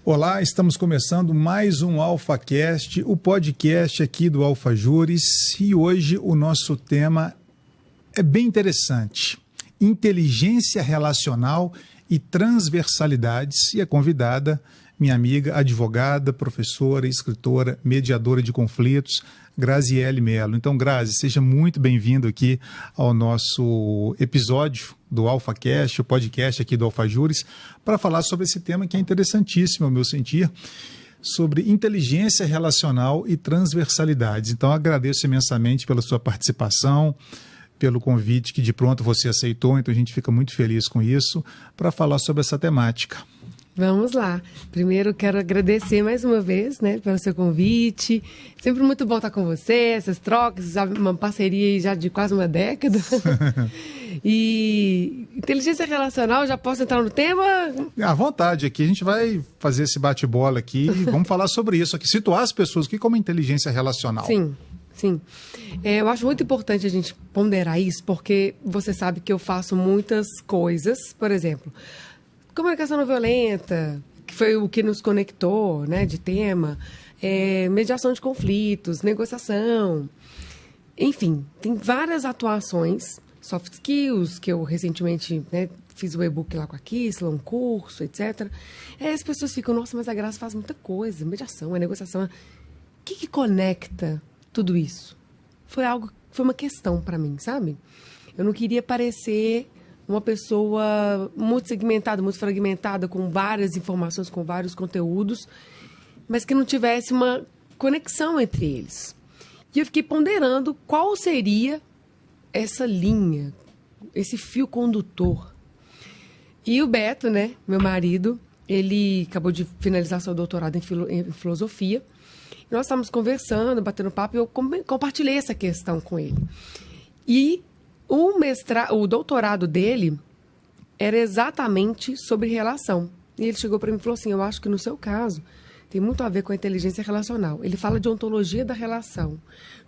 Olá, estamos começando mais um AlphaCast, o podcast aqui do AlphaJuris, e hoje o nosso tema é bem interessante: inteligência relacional e transversalidades, e a convidada, minha amiga, advogada, professora, escritora, mediadora de conflitos, Graziele Mello. Então, Grazi, seja muito bem-vindo aqui ao nosso episódio do AlphaCast, o podcast aqui do AlphaJuris, para falar sobre esse tema que é interessantíssimo, ao meu sentir, sobre inteligência relacional e transversalidades. Então, agradeço imensamente pela sua participação, pelo convite que de pronto você aceitou, então a gente fica muito feliz com isso, para falar sobre essa temática. Vamos lá. Primeiro, quero agradecer mais uma vez, né, pelo seu convite. Sempre muito bom estar com você, essas trocas, uma parceria já de quase uma década. E inteligência relacional, já posso entrar no tema? À vontade, aqui a gente vai fazer esse bate-bola aqui e vamos falar sobre isso aqui, situar as pessoas aqui como inteligência relacional. Sim. Eu acho muito importante a gente ponderar isso, porque você sabe que eu faço muitas coisas, por exemplo, comunicação não violenta, que foi o que nos conectou, né, de tema, mediação de conflitos, negociação, enfim, tem várias atuações, soft skills, que eu recentemente, né, fiz o e-book lá com a Kissla, um curso, etc. Aí as pessoas ficam, nossa, mas a Graça faz muita coisa, mediação, negociação. O que conecta tudo isso? Foi uma questão para mim, sabe? Eu não queria parecer uma pessoa muito segmentada, muito fragmentada, com várias informações, com vários conteúdos, mas que não tivesse uma conexão entre eles. E eu fiquei ponderando qual seria essa linha, esse fio condutor. E o Beto, né, meu marido, ele acabou de finalizar seu doutorado em filosofia. E nós estávamos conversando, batendo papo, e eu compartilhei essa questão com ele. E o doutorado dele era exatamente sobre relação. E ele chegou para mim e falou assim, eu acho que no seu caso tem muito a ver com a inteligência relacional. Ele fala de ontologia da relação,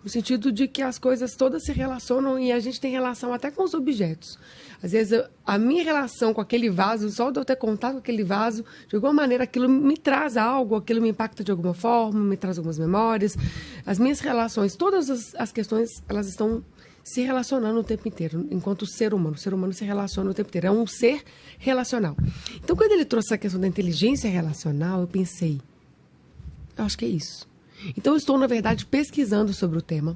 no sentido de que as coisas todas se relacionam e a gente tem relação até com os objetos. Às vezes, a minha relação com aquele vaso, só de eu ter contato com aquele vaso, de alguma maneira aquilo me traz algo, aquilo me impacta de alguma forma, me traz algumas memórias. As minhas relações, todas as questões, elas estão se relacionando o tempo inteiro, enquanto ser humano se relaciona o tempo inteiro, é um ser relacional. Então, quando ele trouxe essa questão da inteligência relacional, eu pensei, eu acho que é isso. Então, eu estou, na verdade, pesquisando sobre o tema.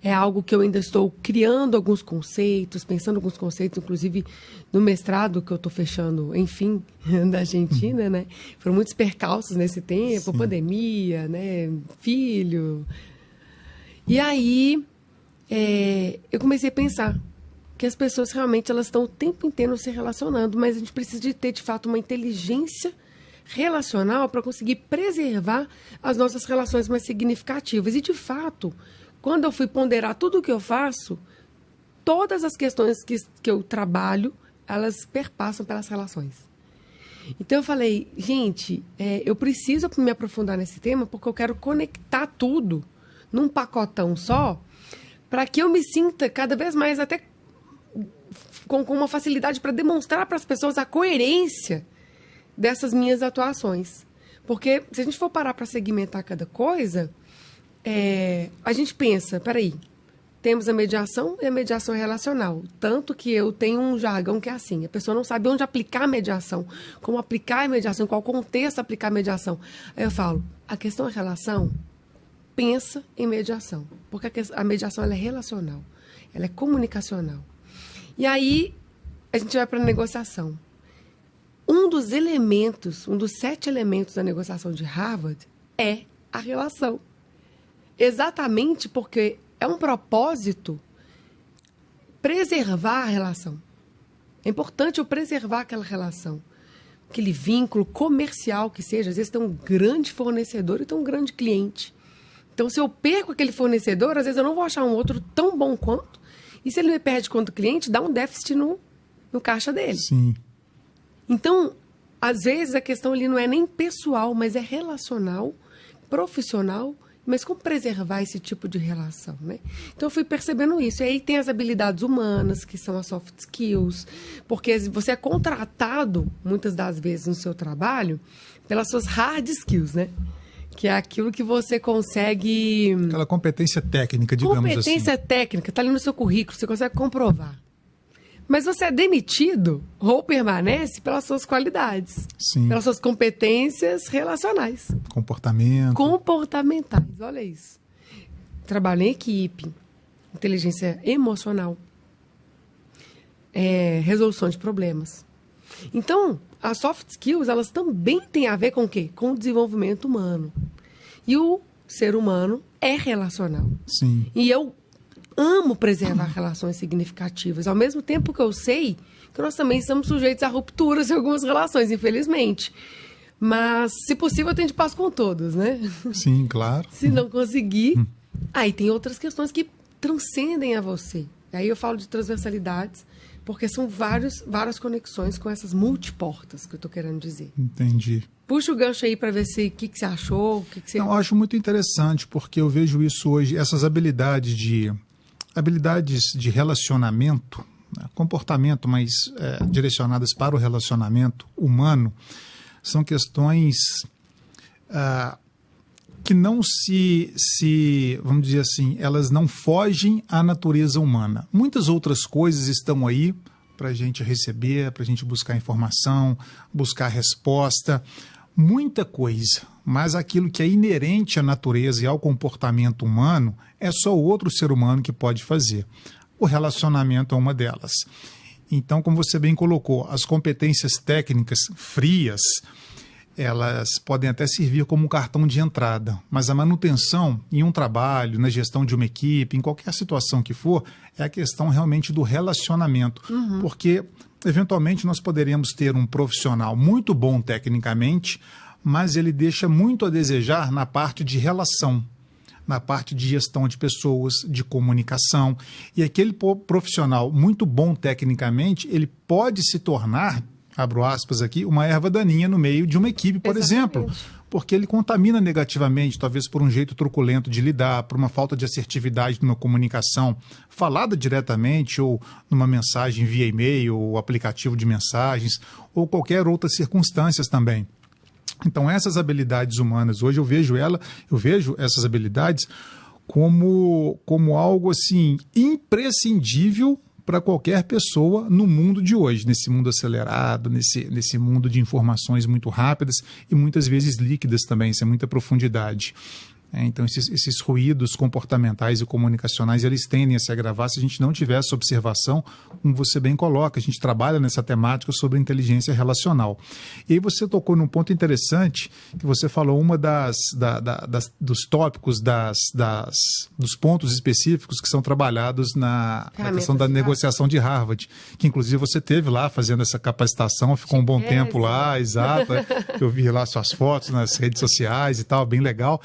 É algo que eu ainda estou criando alguns conceitos, pensando alguns conceitos, inclusive no mestrado que eu estou fechando, enfim, da Argentina, né? Foram muitos percalços nesse tempo, sim, pandemia, né? Filho. E aí, eu comecei a pensar que as pessoas realmente elas estão o tempo inteiro se relacionando, mas a gente precisa de ter, de fato, uma inteligência relacional para conseguir preservar as nossas relações mais significativas. E, de fato, quando eu fui ponderar tudo o que eu faço, todas as questões que eu trabalho, elas perpassam pelas relações. Então, eu falei, gente, eu preciso me aprofundar nesse tema porque eu quero conectar tudo num pacotão só, para que eu me sinta cada vez mais até com uma facilidade para demonstrar para as pessoas a coerência dessas minhas atuações. Porque se a gente for parar para segmentar cada coisa, a gente pensa, peraí, temos a mediação e a mediação relacional. Tanto que eu tenho um jargão que é assim, a pessoa não sabe onde aplicar a mediação, como aplicar a mediação, em qual contexto aplicar a mediação. Aí eu falo, a questão é relação, pensa em mediação, porque a mediação ela é relacional, ela é comunicacional. E aí a gente vai para a negociação. Um dos 7 elementos da negociação de Harvard é a relação. Exatamente porque é um propósito preservar a relação. É importante eu preservar aquela relação, aquele vínculo comercial que seja. Às vezes tem um grande fornecedor e tem um grande cliente. Então, se eu perco aquele fornecedor, às vezes eu não vou achar um outro tão bom quanto. E se ele me perde quanto cliente, dá um déficit no caixa dele. Sim. Então, às vezes a questão ali não é nem pessoal, mas é relacional, profissional Mas como preservar esse tipo de relação, né? Então, eu fui percebendo isso. E aí tem as habilidades humanas, que são as soft skills, porque você é contratado, muitas das vezes, no seu trabalho, pelas suas hard skills, né? Que é aquilo que você consegue... Aquela competência técnica, digamos assim. Competência técnica, está ali no seu currículo, você consegue comprovar. Mas você é demitido ou permanece pelas suas qualidades. Sim. Pelas suas competências relacionais. Comportamentais, olha isso. Trabalho em equipe, inteligência emocional, resolução de problemas. Então, as soft skills, elas também têm a ver com o quê? Com o desenvolvimento humano. E o ser humano é relacional. Sim. E eu amo preservar relações significativas, ao mesmo tempo que eu sei que nós também estamos sujeitos a rupturas em algumas relações, infelizmente. Mas, se possível, eu tenho de paz com todos, né? Sim, claro. Se não conseguir, aí tem outras questões que transcendem a você. Aí eu falo de transversalidades, porque são várias conexões com essas multiportas que eu estou querendo dizer. Entendi. Puxa o gancho aí para ver o que você achou, o que você... Não, eu acho muito interessante, porque eu vejo isso hoje, essas habilidades de relacionamento, né, comportamento, mas direcionadas para o relacionamento humano, são questões que não vamos dizer assim, elas não fogem à natureza humana. Muitas outras coisas estão aí para a gente receber, para a gente buscar informação, buscar resposta, muita coisa. Mas aquilo que é inerente à natureza e ao comportamento humano é só o outro ser humano que pode fazer. O relacionamento é uma delas. Então, como você bem colocou, as competências técnicas frias, elas podem até servir como um cartão de entrada, mas a manutenção em um trabalho, na gestão de uma equipe, em qualquer situação que for, é a questão realmente do relacionamento. Porque, eventualmente, nós poderemos ter um profissional muito bom tecnicamente, mas ele deixa muito a desejar na parte de relação, na parte de gestão de pessoas, de comunicação. E aquele profissional muito bom tecnicamente, ele pode se tornar, abro aspas aqui, uma erva daninha no meio de uma equipe, por exemplo, porque ele contamina negativamente, talvez por um jeito truculento de lidar, por uma falta de assertividade numa comunicação falada diretamente ou numa mensagem via e-mail ou aplicativo de mensagens ou qualquer outra circunstâncias também. Então, essas habilidades humanas, hoje eu vejo essas habilidades como algo assim imprescindível para qualquer pessoa no mundo de hoje, nesse mundo acelerado, nesse mundo de informações muito rápidas e muitas vezes líquidas também, sem muita profundidade. Então, esses ruídos comportamentais e comunicacionais, eles tendem a se agravar se a gente não tiver essa observação, como você bem coloca. A gente trabalha nessa temática sobre inteligência relacional. E aí você tocou num ponto interessante, que você falou dos tópicos, dos pontos específicos que são trabalhados na questão da negociação de Harvard, que inclusive você teve lá fazendo essa capacitação, ficou um bom tempo lá, exato. Eu vi lá suas fotos nas redes sociais e tal, bem legal.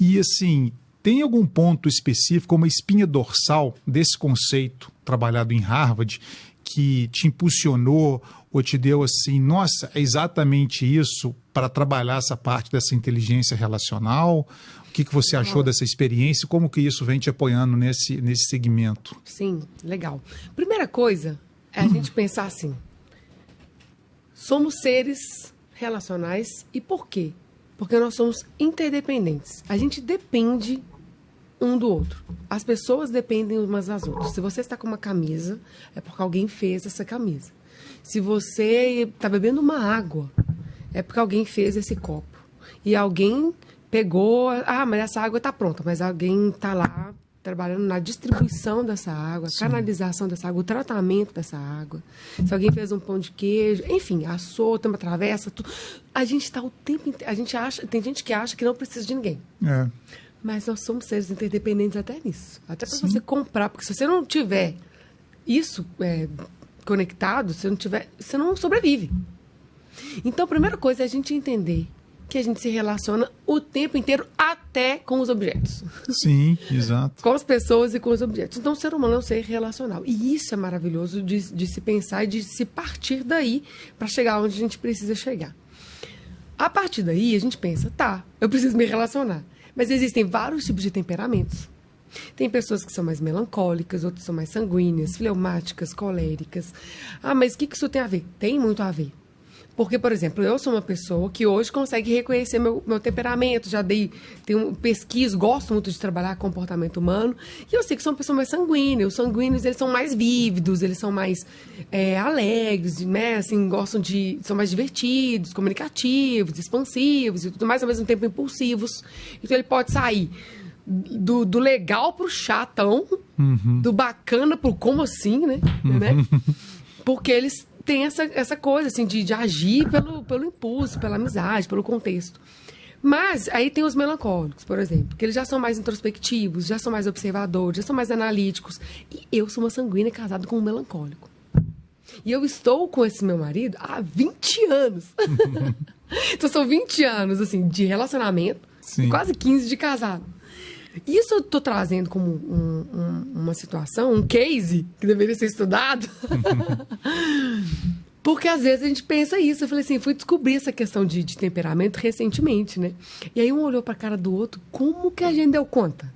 E, assim, tem algum ponto específico, uma espinha dorsal desse conceito trabalhado em Harvard que te impulsionou ou te deu assim, nossa, é exatamente isso para trabalhar essa parte dessa inteligência relacional? O que você achou dessa experiência? Como que isso vem te apoiando nesse segmento? Sim, legal. Primeira coisa é a gente pensar assim, somos seres relacionais e por quê? Porque nós somos interdependentes. A gente depende um do outro. As pessoas dependem umas das outras. Se você está com uma camisa, é porque alguém fez essa camisa. Se você está bebendo uma água, é porque alguém fez esse copo. E alguém pegou... mas essa água está pronta. Mas alguém está lá trabalhando na distribuição dessa água, a canalização dessa água, o tratamento dessa água. Se alguém fez um pão de queijo, enfim, assou, tem uma travessa, tudo. A gente está o tempo inteiro... Tem gente que acha que não precisa de ninguém. Mas nós somos seres interdependentes até nisso. Até para você comprar, porque se você não tiver isso conectado, você não sobrevive. Então, a primeira coisa é a gente entender que a gente se relaciona o tempo inteiro até com os objetos. Sim, exato. Com as pessoas e com os objetos. Então, o ser humano é um ser relacional. E isso é maravilhoso de se pensar e de se partir daí para chegar onde a gente precisa chegar. A partir daí, a gente pensa, eu preciso me relacionar. Mas existem vários tipos de temperamentos. Tem pessoas que são mais melancólicas, outras são mais sanguíneas, fleumáticas, coléricas. Ah, mas o que isso tem a ver? Tem muito a ver. Porque, por exemplo, eu sou uma pessoa que hoje consegue reconhecer meu temperamento, pesquiso, gosto muito de trabalhar comportamento humano, e eu sei que sou uma pessoa mais sanguínea. Os sanguíneos, eles são mais vívidos, eles são mais alegres, né? Assim, são mais divertidos, comunicativos, expansivos e tudo mais, ao mesmo tempo impulsivos. Então, ele pode sair do legal pro chatão, do bacana pro como assim, né? Porque eles têm essa coisa, assim, de agir pelo impulso, pela amizade, pelo contexto. Mas aí tem os melancólicos, por exemplo, que eles já são mais introspectivos, já são mais observadores, já são mais analíticos. E eu sou uma sanguínea casada com um melancólico. E eu estou com esse meu marido há 20 anos. Então são 20 anos, assim, de relacionamento, e quase 15 de casado. Isso eu tô trazendo como uma situação, um case que deveria ser estudado. Porque às vezes a gente pensa isso. Eu falei assim, fui descobrir essa questão de temperamento recentemente, né? E aí um olhou pra cara do outro, como que a gente deu conta?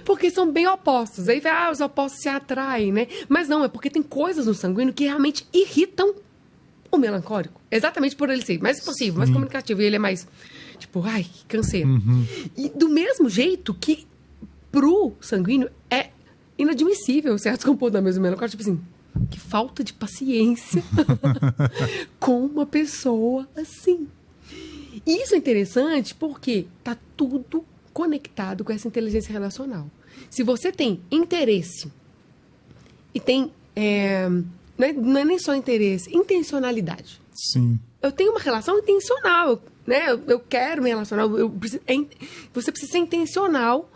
Porque são bem opostos. Aí os opostos se atraem, né? Mas não, é porque tem coisas no sanguíneo que realmente irritam o melancólico. Exatamente por ele ser mais expansivo, mais comunicativo. E ele é mais... Tipo, ai, que canseiro. E do mesmo jeito que pro sanguíneo é inadmissível certos comportamentos do melancólico, tipo assim, que falta de paciência com uma pessoa assim. E isso é interessante porque tá tudo conectado com essa inteligência relacional. Se você tem interesse e tem... não é nem só interesse, intencionalidade. Sim. Eu tenho uma relação intencional, né? Eu quero me relacionar. Você precisa ser intencional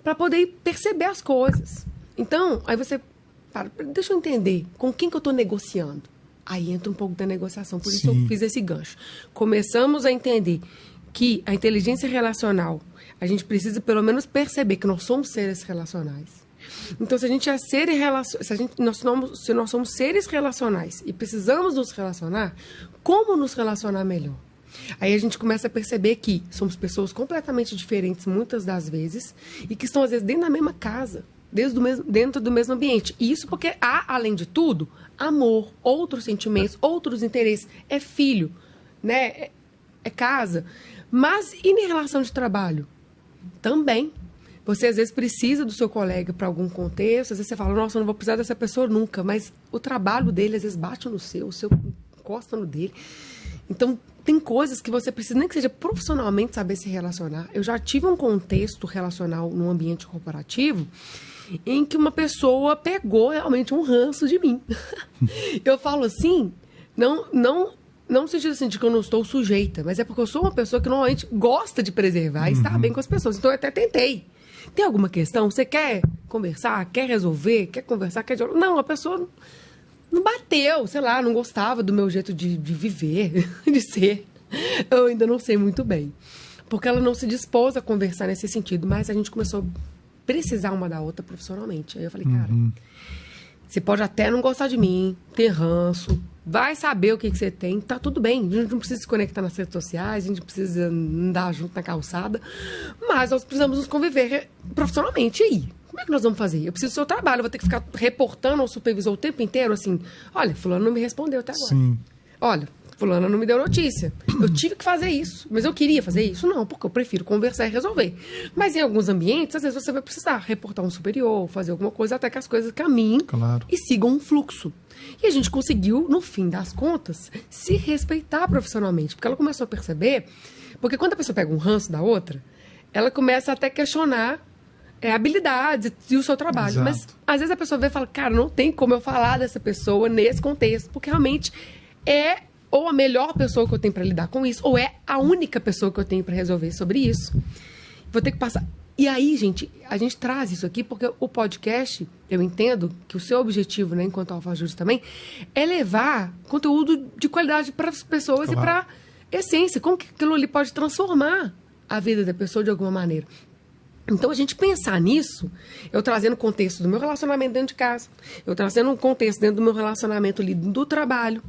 para poder perceber as coisas. Então, aí você... deixa eu entender. Com quem que eu estou negociando? Aí entra um pouco da negociação. Por isso eu fiz esse gancho. Começamos a entender que a inteligência relacional, a gente precisa pelo menos perceber que nós somos seres relacionais. Então, se a gente é se nós somos seres relacionais e precisamos nos relacionar, como nos relacionar melhor? Aí a gente começa a perceber que somos pessoas completamente diferentes, muitas das vezes, e que estão, às vezes, dentro da mesma casa, dentro do mesmo ambiente. E isso porque há, além de tudo, amor, outros sentimentos, outros interesses. É filho, né? É casa. Mas e na relação de trabalho? Também. Você, às vezes, precisa do seu colega para algum contexto. Às vezes você fala, nossa, eu não vou precisar dessa pessoa nunca. Mas o trabalho dele, às vezes, bate no seu, o seu encosta no dele. Então, tem coisas que você precisa, nem que seja profissionalmente, saber se relacionar. Eu já tive um contexto relacional num ambiente corporativo em que uma pessoa pegou realmente um ranço de mim. Eu falo assim, não no sentido assim de que eu não estou sujeita, mas é porque eu sou uma pessoa que normalmente gosta de preservar e estar bem com as pessoas. Então, eu até tentei. Tem alguma questão? Você quer conversar? Quer resolver? Quer conversar? Quer dialogar? Não, a pessoa não bateu, sei lá, não gostava do meu jeito de viver, de ser. Eu ainda não sei muito bem. Porque ela não se dispôs a conversar nesse sentido, mas a gente começou a precisar uma da outra profissionalmente. Aí eu falei, cara, você pode até não gostar de mim, ter ranço, vai saber o que você tem, tá tudo bem. A gente não precisa se conectar nas redes sociais, a gente precisa andar junto na calçada, mas nós precisamos nos conviver profissionalmente. E aí? Como é que nós vamos fazer? Eu preciso do seu trabalho, eu vou ter que ficar reportando ao supervisor o tempo inteiro, assim, olha, fulano não me respondeu até agora. Sim. Olha, fulano não me deu notícia. Eu tive que fazer isso, mas eu queria fazer isso? Não, porque eu prefiro conversar e resolver. Mas em alguns ambientes, às vezes você vai precisar reportar um superior, fazer alguma coisa até que as coisas caminhem e sigam um fluxo. E a gente conseguiu, no fim das contas, se respeitar profissionalmente. Porque ela começou a perceber... Porque quando a pessoa pega um ranço da outra, ela começa até a questionar habilidades e o seu trabalho. Exato. Mas, às vezes, a pessoa vê e fala, cara, não tem como eu falar dessa pessoa nesse contexto. Porque, realmente, é ou a melhor pessoa que eu tenho para lidar com isso, ou é a única pessoa que eu tenho para resolver sobre isso. Vou ter que passar... E aí, gente, a gente traz isso aqui porque o podcast, eu entendo que o seu objetivo, né, enquanto Alfajores também, é levar conteúdo de qualidade para as pessoas e para a essência. Como que aquilo ali pode transformar a vida da pessoa de alguma maneira. Então, a gente pensar nisso, eu trazendo o contexto do meu relacionamento dentro de casa, eu trazendo um contexto dentro do meu relacionamento ali do trabalho.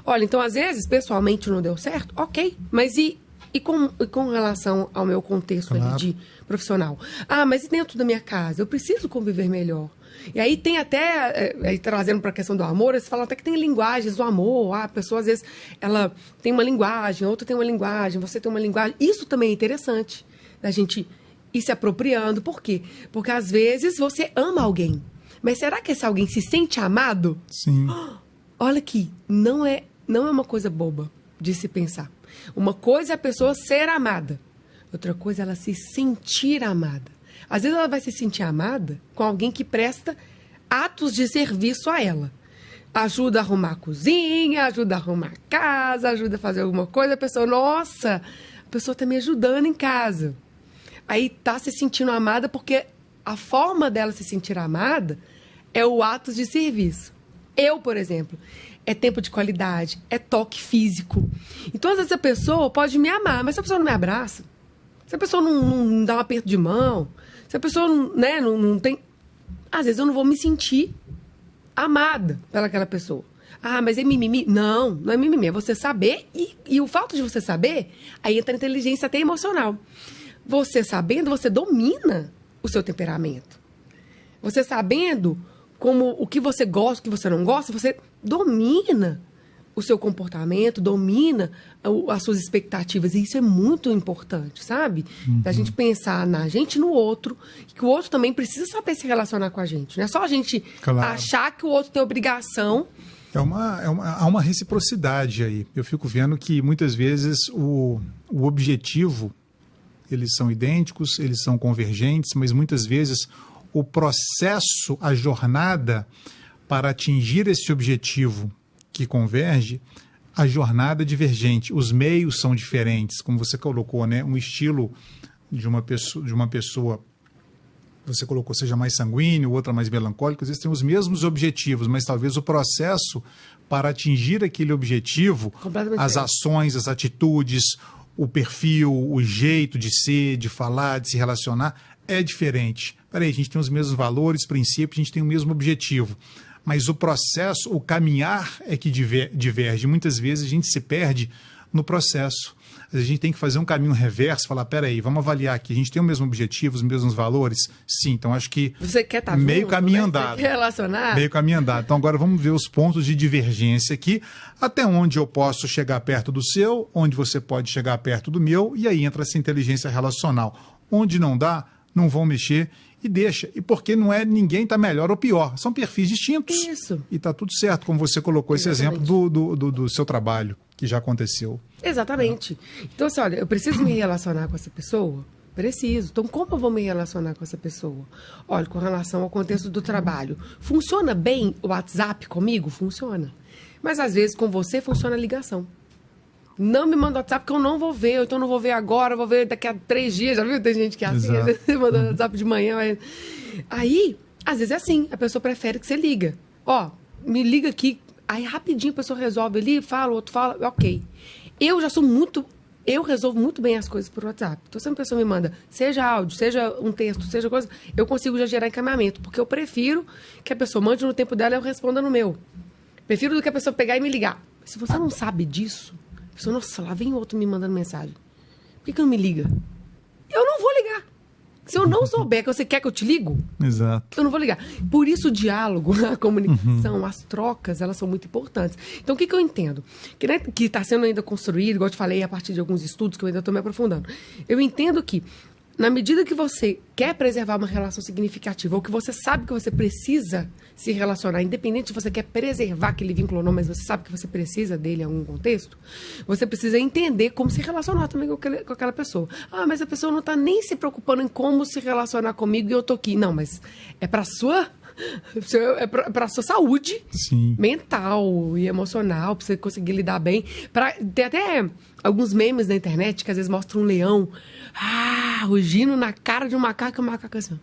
Olha, então, às vezes, pessoalmente não deu certo, ok, mas e E com relação ao meu contexto ali de profissional? Mas dentro da minha casa, eu preciso conviver melhor. E aí tem até, trazendo para a questão do amor, eles falam até que tem linguagens do amor. A pessoa, às vezes, ela tem uma linguagem, outra tem uma linguagem, você tem uma linguagem. Isso também é interessante, da gente ir se apropriando. Por quê? Porque, às vezes, você ama alguém. Mas será que esse alguém se sente amado? Sim. Olha aqui, não é uma coisa boba de se pensar. Uma coisa é a pessoa ser amada. Outra coisa é ela se sentir amada. Às vezes ela vai se sentir amada com alguém que presta atos de serviço a ela. Ajuda a arrumar a cozinha, ajuda a arrumar a casa, ajuda a fazer alguma coisa. A pessoa, nossa, a pessoa está me ajudando em casa. Aí está se sentindo amada porque a forma dela se sentir amada é o ato de serviço. Eu, por exemplo, é tempo de qualidade, é toque físico. Então, às vezes a pessoa pode me amar, mas se a pessoa não me abraça, se a pessoa não dá um aperto de mão, se a pessoa não tem... Às vezes eu não vou me sentir amada pelaquela pessoa. Mas é mimimi? Não é mimimi. É você saber e o fato de você saber, aí entra a inteligência até emocional. Você sabendo, você domina o seu temperamento. Você sabendo como o que você gosta, o que você não gosta, você domina o seu comportamento, domina as suas expectativas. E isso é muito importante, sabe? Da gente pensar na gente e no outro, que o outro também precisa saber se relacionar com a gente. Não é só a gente achar que o outro tem obrigação. Há uma reciprocidade aí. Eu fico vendo que muitas vezes o objetivo, eles são idênticos, eles são convergentes, mas muitas vezes o processo, a jornada para atingir esse objetivo que converge, a jornada é divergente. Os meios são diferentes, como você colocou, né? Um estilo de uma pessoa, você colocou, seja mais sanguíneo, outra mais melancólica, às vezes tem os mesmos objetivos, mas talvez o processo para atingir aquele objetivo, as ações, as atitudes, o perfil, o jeito de ser, de falar, de se relacionar, é diferente. Peraí, a gente tem os mesmos valores, princípios, a gente tem o mesmo objetivo. Mas o processo, o caminhar é que diverge. Muitas vezes a gente se perde no processo. A gente tem que fazer um caminho reverso, falar, peraí, vamos avaliar aqui, a gente tem o mesmo objetivo, os mesmos valores? Sim, então acho que você quer estar meio junto, caminho né? andado. Você quer relacionar? Meio caminho andado. Então agora vamos ver os pontos de divergência aqui, até onde eu posso chegar perto do seu, onde você pode chegar perto do meu, e aí entra essa inteligência relacional. Onde não dá, não vão mexer e deixa. E porque não é ninguém está melhor ou pior. São perfis distintos. Isso. E está tudo certo, como você colocou esse exemplo do seu trabalho, que já aconteceu. Exatamente. Então, assim, olha, eu preciso me relacionar com essa pessoa? Preciso. Então, como eu vou me relacionar com essa pessoa? Olha, com relação ao contexto do trabalho. Funciona bem o WhatsApp comigo? Funciona. Mas, às vezes, com você, funciona a ligação. Não me manda WhatsApp que eu não vou ver, ou então não vou ver agora, vou ver daqui a 3 dias, já viu? Tem gente que é assim, às vezes você manda WhatsApp de manhã. Mas... Aí, às vezes é assim, a pessoa prefere que você liga. Me liga aqui, aí rapidinho a pessoa resolve ali, fala, o outro fala, ok. Eu resolvo muito bem as coisas por WhatsApp. Então, se uma pessoa me manda, seja áudio, seja um texto, seja coisa, eu consigo já gerar encaminhamento, porque eu prefiro que a pessoa mande no tempo dela e eu responda no meu. Prefiro do que a pessoa pegar e me ligar. Se você não sabe disso, a pessoa, nossa, lá vem outro me mandando mensagem. Por que não me liga? Eu não vou ligar. Se eu não souber que você quer que eu te ligo, exato, eu não vou ligar. Por isso o diálogo, a comunicação, as trocas, elas são muito importantes. Então, o que eu entendo? Que está sendo ainda construído, igual eu te falei, a partir de alguns estudos que eu ainda estou me aprofundando. Eu entendo que, na medida que você quer preservar uma relação significativa, ou que você sabe que você precisa se relacionar, independente se você quer preservar aquele vínculo ou não, mas você sabe que você precisa dele em algum contexto, você precisa entender como se relacionar também com aquela pessoa. Mas a pessoa não está nem se preocupando em como se relacionar comigo e eu tô aqui. Não, mas é para sua sua saúde, sim, mental e emocional, para você conseguir lidar bem. Tem até alguns memes na internet que às vezes mostram um leão rugindo na cara de um macaco, e o macaco assim,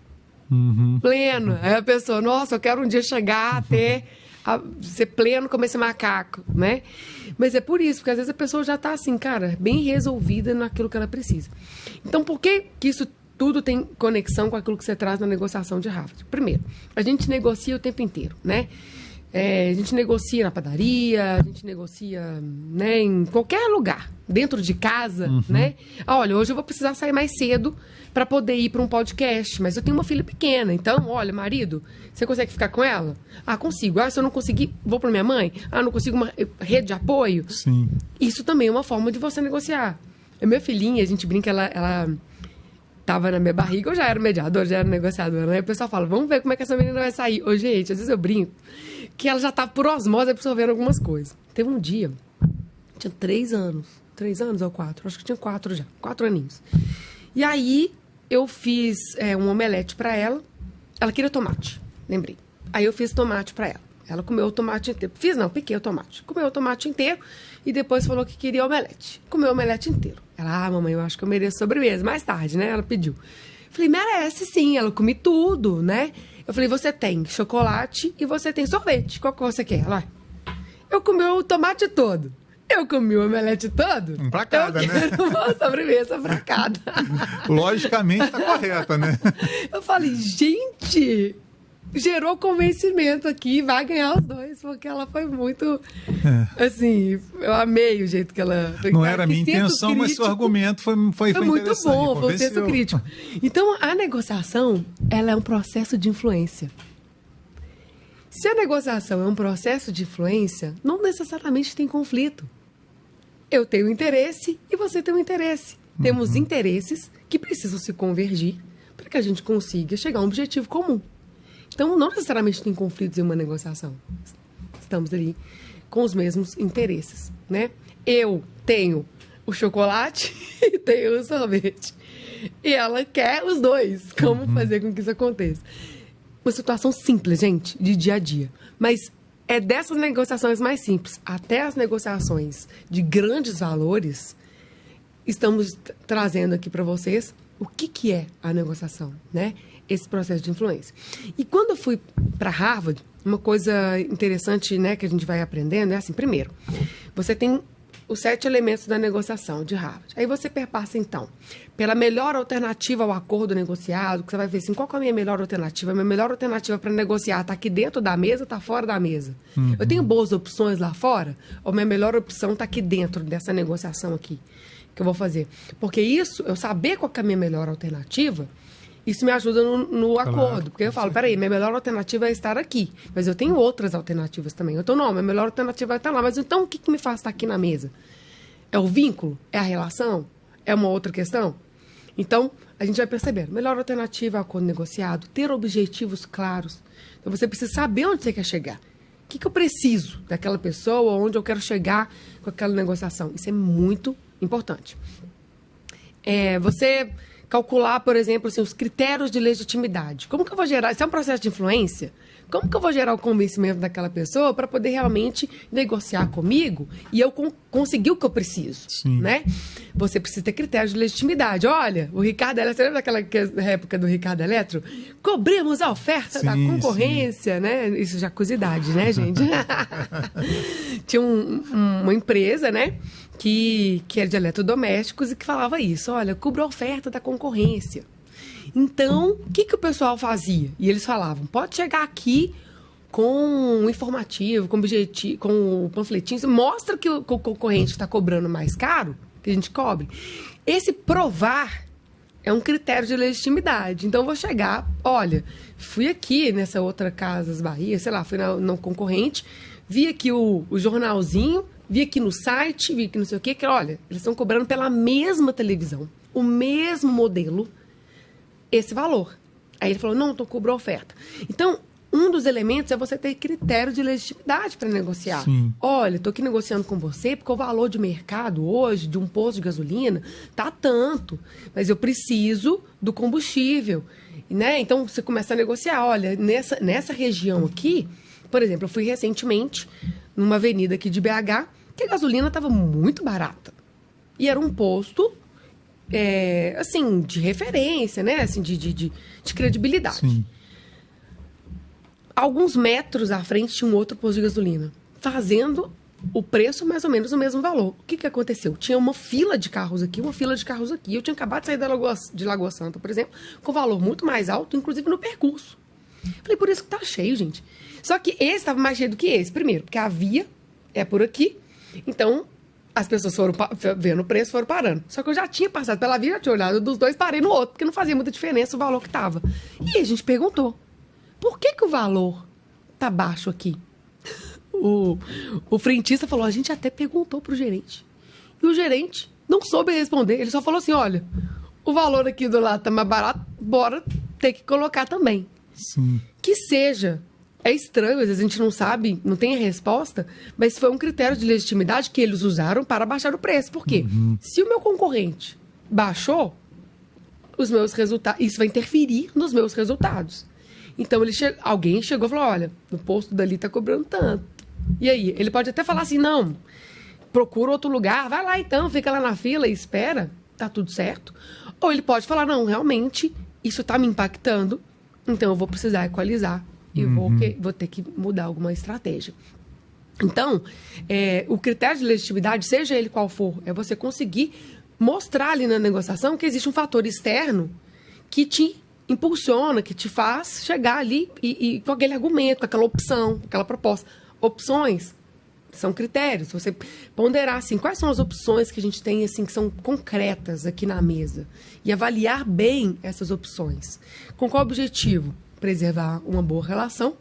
pleno. Aí a pessoa, nossa, eu quero um dia chegar até ser pleno como esse macaco, né? Mas é por isso, porque às vezes a pessoa já está assim, cara, bem resolvida naquilo que ela precisa. Então, por que isso tudo tem conexão com aquilo que você traz na negociação de Harvard? Primeiro, a gente negocia o tempo inteiro, né? A gente negocia na padaria, a gente negocia, né, em qualquer lugar, dentro de casa, né? Olha, hoje eu vou precisar sair mais cedo para poder ir para um podcast, mas eu tenho uma filha pequena, então, olha, marido, você consegue ficar com ela? Ah, consigo. Ah, se eu não conseguir, vou para minha mãe? Ah, não consigo uma rede de apoio? Sim. Isso também é uma forma de você negociar. A minha filhinha, a gente brinca, ela tava na minha barriga, eu já era mediador, já era negociadora, né? O pessoal fala, vamos ver como é que essa menina vai sair. Ô, gente, às vezes eu brinco que ela já tava por osmose absorvendo algumas coisas. Teve um dia, tinha 3 anos. 3 anos ou 4? Acho que tinha 4 já. 4 aninhos. E aí, eu fiz um omelete pra ela. Ela queria tomate, lembrei. Aí eu fiz tomate pra ela. Ela comeu o tomate inteiro. Piquei o tomate. Comeu o tomate inteiro e depois falou que queria omelete. Comeu o omelete inteiro. Ela, mamãe, eu acho que eu mereço sobremesa. Mais tarde, né? Ela pediu. Falei, merece sim. Ela come tudo, né? Eu falei, você tem chocolate e você tem sorvete. Qual que você quer? Ela, eu comi o tomate todo. Eu comi o omelete todo. Um pra cada, né? Eu quero uma sobremesa pra cada. Logicamente tá correta, né? Eu falei, gente, gerou convencimento aqui, vai ganhar os dois, porque ela foi muito, assim, eu amei o jeito que ela... Não era a minha intenção, mas seu argumento foi muito interessante. bom, foi um senso crítico. Então, a negociação, ela é um processo de influência. Se a negociação é um processo de influência, não necessariamente tem conflito. Eu tenho interesse e você tem um interesse. Temos interesses que precisam se convergir para que a gente consiga chegar a um objetivo comum. Então, não necessariamente tem conflitos em uma negociação. Estamos ali com os mesmos interesses, né? Eu tenho o chocolate e tenho o sorvete. E ela quer os dois. Como fazer com que isso aconteça? Uma situação simples, gente, de dia a dia. Mas é dessas negociações mais simples até as negociações de grandes valores, estamos trazendo aqui para vocês o que é a negociação, né? Esse processo de influência. E quando eu fui para Harvard, uma coisa interessante, né, que a gente vai aprendendo é assim, primeiro, você tem os 7 elementos da negociação de Harvard. Aí você perpassa, então, pela melhor alternativa ao acordo negociado, que você vai ver assim, qual que é a minha melhor alternativa? A minha melhor alternativa para negociar está aqui dentro da mesa ou está fora da mesa? Eu tenho boas opções lá fora? Ou minha melhor opção está aqui dentro dessa negociação aqui que eu vou fazer? Porque isso, eu saber qual que é a minha melhor alternativa, isso me ajuda no acordo. Porque eu falo, peraí, minha melhor alternativa é estar aqui. Mas eu tenho outras alternativas também. Então, não, minha melhor alternativa é estar lá. Mas então, o que me faz estar aqui na mesa? É o vínculo? É a relação? É uma outra questão? Então, a gente vai perceber. Melhor alternativa é o acordo negociado. Ter objetivos claros. Então, você precisa saber onde você quer chegar. O que eu preciso daquela pessoa? Onde eu quero chegar com aquela negociação? Isso é muito importante. Você... calcular, por exemplo, assim, os critérios de legitimidade. Como que eu vou gerar... Isso é um processo de influência? Como que eu vou gerar o convencimento daquela pessoa para poder realmente negociar comigo e eu conseguir o que eu preciso? Sim. Né? Você precisa ter critérios de legitimidade. Olha, o Ricardo Eletro... Você lembra daquela época do Ricardo Eletro? Cobrimos a oferta da concorrência, né? Isso já é curiosidade, né, gente? Tinha uma empresa, né? Que era de eletrodomésticos e que falava isso. Olha, cubra a oferta da concorrência. Então, o que o pessoal fazia? E eles falavam, pode chegar aqui com um informativo, com objetivo, com o panfletinho, mostra que o concorrente está cobrando mais caro, que a gente cobre. Esse provar é um critério de legitimidade. Então, eu vou chegar, olha, fui aqui nessa outra Casas Bahia, sei lá, fui no concorrente, vi aqui o jornalzinho, vi aqui no site, vi aqui não sei o quê, que olha, eles estão cobrando pela mesma televisão, o mesmo modelo, esse valor. Aí ele falou, não, então cobrou a oferta. Então, um dos elementos é você ter critério de legitimidade para negociar. Sim. Olha, estou aqui negociando com você porque o valor de mercado hoje de um posto de gasolina tá tanto, mas eu preciso do combustível, né? Então, você começa a negociar. Olha, nessa região aqui, por exemplo, eu fui recentemente numa avenida aqui de BH que a gasolina estava muito barata. E era um posto, assim, de referência, né? Assim, de credibilidade. Sim. Alguns metros à frente tinha um outro posto de gasolina, fazendo o preço mais ou menos o mesmo valor. O que aconteceu? Tinha uma fila de carros aqui, uma fila de carros aqui. Eu tinha acabado de sair de Lagoa Santa, por exemplo, com valor muito mais alto, inclusive no percurso. Falei, por isso que tá cheio, gente. Só que esse estava mais cheio do que esse. Primeiro, porque a via é por aqui. Então, as pessoas foram vendo o preço, foram parando. Só que eu já tinha passado pela via, já tinha olhado dos dois, parei no outro, porque não fazia muita diferença o valor que tava. E a gente perguntou, por que o valor tá baixo aqui? O frentista falou, a gente até perguntou pro gerente. E o gerente não soube responder. Ele só falou assim, olha, o valor aqui do lado tá mais barato, bora ter que colocar também. Sim. Que seja. É estranho, às vezes a gente não sabe, não tem a resposta, mas foi um critério de legitimidade que eles usaram para baixar o preço. Por quê? Se o meu concorrente baixou, os meus resultados, isso vai interferir nos meus resultados. Então, alguém chegou e falou, olha, no posto dali tá cobrando tanto. E aí? Ele pode até falar assim, não, procura outro lugar, vai lá então, fica lá na fila e espera, tá tudo certo. Ou ele pode falar, não, realmente, isso tá me impactando, então eu vou precisar equalizar. E vou ter que mudar alguma estratégia. Então, o critério de legitimidade, seja ele qual for, é você conseguir mostrar ali na negociação que existe um fator externo que te impulsiona, que te faz chegar ali e com aquele argumento, com aquela opção, aquela proposta. Opções são critérios. Você ponderar, assim, quais são as opções que a gente tem, assim, que são concretas aqui na mesa. E avaliar bem essas opções. Com qual objetivo? Preservar uma boa relação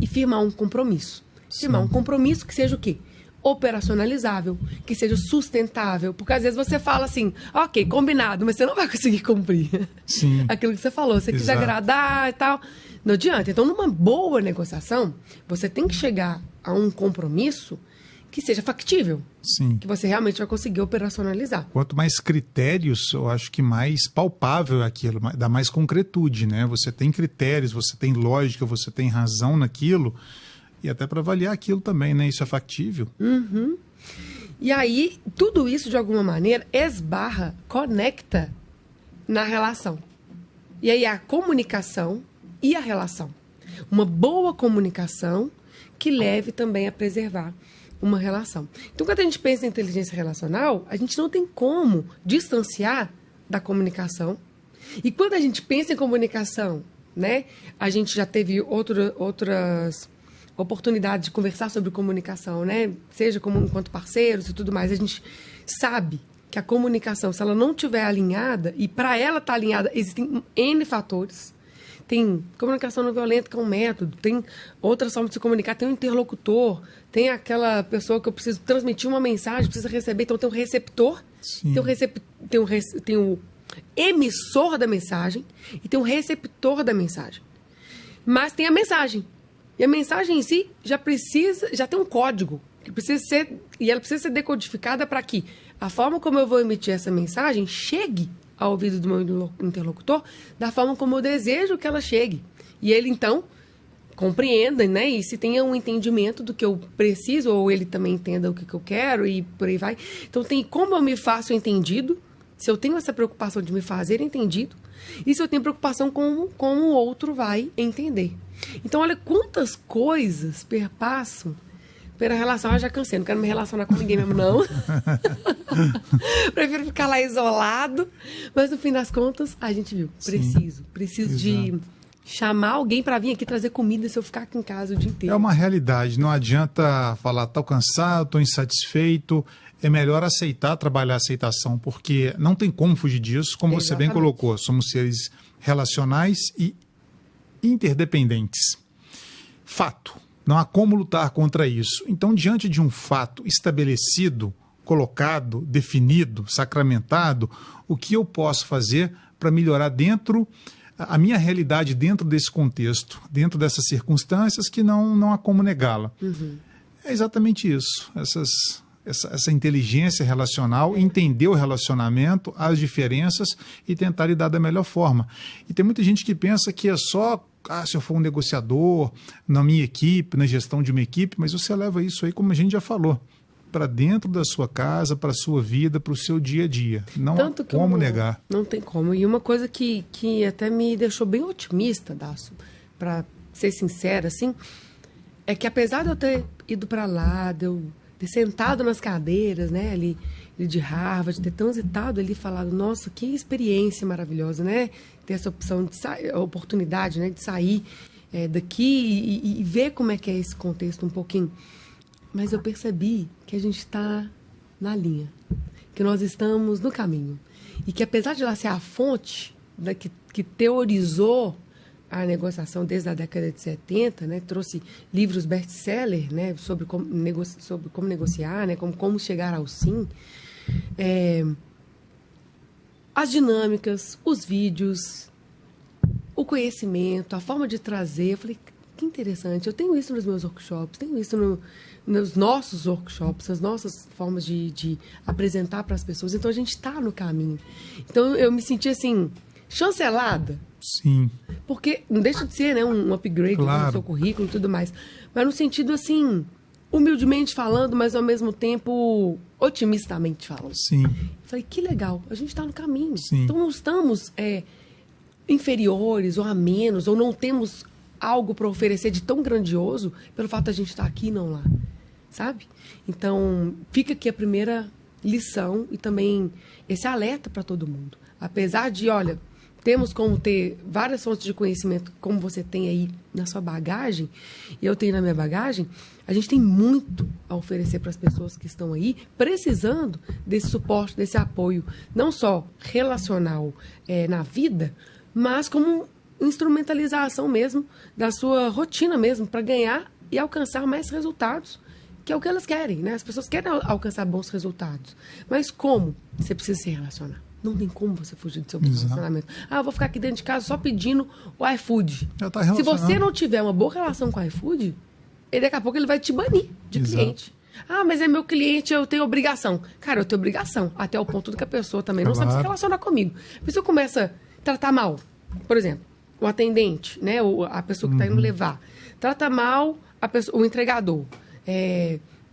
e firmar um compromisso. Sim. Firmar um compromisso que seja o quê? Operacionalizável, que seja sustentável. Porque às vezes você fala assim, ok, combinado, mas você não vai conseguir cumprir. Sim. Aquilo que você falou, você quis agradar e tal. Não adianta. Então, numa boa negociação, você tem que chegar a um compromisso que seja factível. Sim. Que você realmente vai conseguir operacionalizar. Quanto mais critérios, eu acho que mais palpável é aquilo, dá mais concretude, né? Você tem critérios, você tem lógica, você tem razão naquilo, e até para avaliar aquilo também, né? Isso é factível. Uhum. E aí, tudo isso, de alguma maneira, esbarra, conecta na relação. E aí, a comunicação e a relação. Uma boa comunicação que leve também a preservar uma relação. Então, quando a gente pensa em inteligência relacional, a gente não tem como distanciar da comunicação. E quando a gente pensa em comunicação, né, a gente já teve outras oportunidades de conversar sobre comunicação, né, seja como enquanto parceiros e tudo mais. A gente sabe que a comunicação, se ela não estiver alinhada, e para ela estar alinhada, existem N fatores. Tem comunicação não violenta, que é um método, tem outras formas de se comunicar, tem um interlocutor, tem aquela pessoa que eu preciso transmitir uma mensagem, precisa receber, então tem um receptor, tem o emissor da mensagem e tem o receptor da mensagem. Mas tem a mensagem. E a mensagem em si já tem um código, que precisa ser, e ela precisa ser decodificada para que a forma como eu vou emitir essa mensagem chegue ao ouvido do meu interlocutor da forma como eu desejo que ela chegue. E ele, então, compreenda, né? E se tenha um entendimento do que eu preciso, ou ele também entenda o que eu quero, e por aí vai. Então, tem como eu me faço entendido, se eu tenho essa preocupação de me fazer entendido, e se eu tenho preocupação com como o outro vai entender. Então, olha quantas coisas perpassam pela relação. Já cansei, não quero me relacionar com ninguém mesmo, não. Prefiro ficar lá isolado. Mas, no fim das contas, a gente viu. Preciso de chamar alguém para vir aqui trazer comida se eu ficar aqui em casa o dia inteiro. É uma realidade. Não adianta falar, estou cansado, estou insatisfeito. É melhor aceitar, trabalhar a aceitação, porque não tem como fugir disso. Como Exatamente. Você bem colocou, somos seres relacionais e interdependentes. Fato. Não há como lutar contra isso. Então, diante de um fato estabelecido, colocado, definido, sacramentado, o que eu posso fazer para melhorar a minha realidade dentro desse contexto, dentro dessas circunstâncias que não há como negá-la. Uhum. É exatamente isso. Essa inteligência relacional, entender o relacionamento, as diferenças e tentar lidar da melhor forma. E tem muita gente que pensa que é só se eu for um negociador, na minha equipe, na gestão de uma equipe, mas você leva isso aí, como a gente já falou, para dentro da sua casa, para a sua vida, para o seu dia a dia. Não há como negar. Não tem como. E uma coisa que até me deixou bem otimista, Dácio, para ser sincera, assim, é que apesar de eu ter ido para lá, de eu ter sentado nas cadeiras, né, ali de Harvard, ter transitado ali e falado, nossa, que experiência maravilhosa, né? Ter essa opção de oportunidade, né, de sair daqui e ver como é que é esse contexto um pouquinho. Mas eu percebi que a gente está na linha, que nós estamos no caminho. E que apesar de lá ser a fonte que teorizou a negociação desde a década de 70, né, trouxe livros best-seller, né, sobre como negociar, né, como chegar ao sim, as dinâmicas, os vídeos, o conhecimento, a forma de trazer. Eu falei, que interessante, eu tenho isso nos meus workshops, tenho isso nos nossos workshops, as nossas formas de apresentar para as pessoas. Então, a gente está no caminho. Então, eu me senti, assim, chancelada. Sim. Porque não deixa de ser, né, um upgrade, claro, no seu currículo e tudo mais. Mas no sentido, assim, humildemente falando, mas ao mesmo tempo otimistamente falando. Sim. Falei, que legal, a gente está no caminho. Sim. Então não estamos inferiores ou a menos, ou não temos algo para oferecer de tão grandioso pelo fato de a gente estar aqui e não lá. Sabe? Então, fica aqui a primeira lição e também esse alerta para todo mundo. Apesar de, olha, temos como ter várias fontes de conhecimento, como você tem aí na sua bagagem, e eu tenho na minha bagagem, a gente tem muito a oferecer para as pessoas que estão aí, precisando desse suporte, desse apoio, não só relacional na vida, mas como instrumentalização mesmo da sua rotina mesmo, para ganhar e alcançar mais resultados, que é o que elas querem, né? As pessoas querem alcançar bons resultados. Mas como? Você precisa se relacionar. Não tem como você fugir do seu relacionamento. Eu vou ficar aqui dentro de casa só pedindo o iFood. Se você não tiver uma boa relação com o iFood, daqui a pouco ele vai te banir de cliente. Mas é meu cliente, eu tenho obrigação. Cara, eu tenho obrigação. Até o ponto que a pessoa também não sabe se relacionar comigo. A pessoa começa a tratar mal. Por exemplo, o atendente, né? A pessoa que está indo levar. Trata mal o entregador.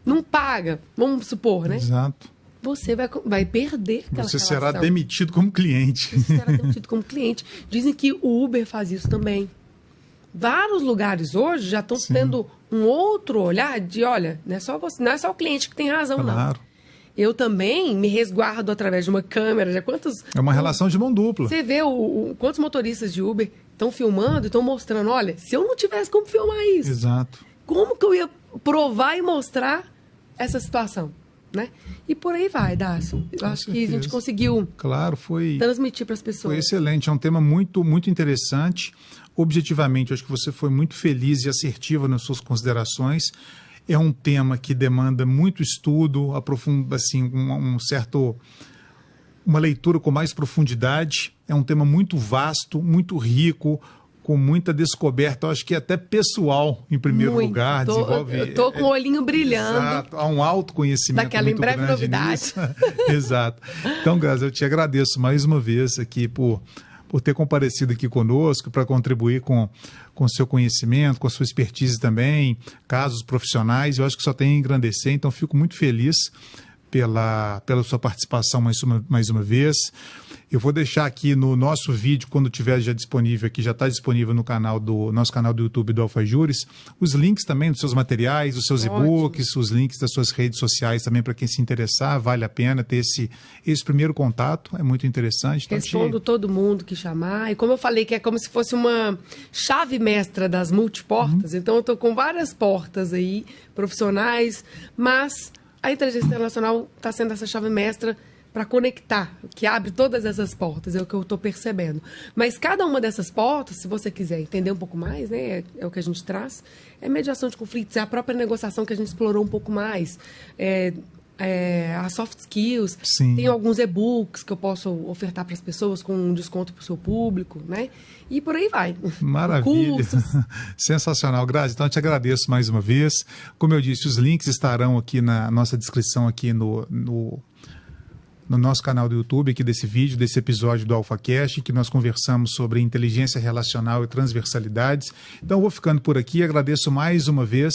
Não paga, vamos supor, né? Exato. Você vai perder aquela Você relação. será demitido como cliente. Você será demitido como cliente. Dizem que o Uber faz isso também. Vários lugares hoje já estão tendo um outro olhar de, olha, não é só o cliente que tem razão, claro, não. Eu também me resguardo através de uma câmera. É uma relação de mão dupla. Você vê quantos motoristas de Uber estão filmando e estão mostrando, olha, se eu não tivesse como filmar isso, exato, como que eu ia provar e mostrar essa situação? Né? E por aí vai, Dácio. Eu acho que a gente conseguiu transmitir para as pessoas. Foi excelente, é um tema muito, muito interessante. Objetivamente, eu acho que você foi muito feliz e assertiva nas suas considerações. É um tema que demanda muito estudo, assim, uma leitura com mais profundidade. É um tema muito vasto, muito rico, com muita descoberta, eu acho que até pessoal, em primeiro lugar. Eu estou com o olhinho brilhando. Exato, há um autoconhecimento daquela muito em breve grande novidade. Nisso. Exato. Então, Grazi, eu te agradeço mais uma vez aqui por ter comparecido aqui conosco, para contribuir com o seu conhecimento, com a sua expertise também, casos profissionais. Eu acho que só tem a engrandecer, então fico muito feliz pela sua participação mais uma vez. Eu vou deixar aqui no nosso vídeo, quando estiver já disponível aqui, já está disponível no nosso canal do YouTube do Alfajores, os links também dos seus materiais, dos seus e-books, os links das suas redes sociais também, para quem se interessar, vale a pena ter esse primeiro contato, é muito interessante. Então, respondo todo mundo que chamar, e como eu falei, que é como se fosse uma chave mestra das multiportas, então eu estou com várias portas aí, profissionais, mas a inteligência internacional está sendo essa chave mestra para conectar, que abre todas essas portas, é o que eu estou percebendo. Mas cada uma dessas portas, se você quiser entender um pouco mais, né, é o que a gente traz, é mediação de conflitos, é a própria negociação que a gente explorou um pouco mais, as soft skills, tem alguns e-books que eu posso ofertar para as pessoas com um desconto para o seu público, né? E por aí vai. Maravilha. Sensacional, Grazi. Então, eu te agradeço mais uma vez. Como eu disse, os links estarão aqui na nossa descrição aqui no nosso canal do YouTube, aqui desse vídeo, desse episódio do AlphaCast, que nós conversamos sobre inteligência relacional e transversalidades. Então, eu vou ficando por aqui, agradeço mais uma vez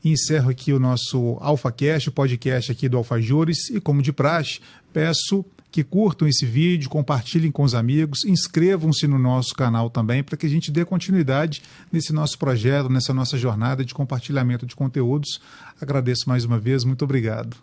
e encerro aqui o nosso AlphaCast, o podcast aqui do Alfajores, e como de praxe, peço que curtam esse vídeo, compartilhem com os amigos, inscrevam-se no nosso canal também, para que a gente dê continuidade nesse nosso projeto, nessa nossa jornada de compartilhamento de conteúdos. Agradeço mais uma vez, muito obrigado.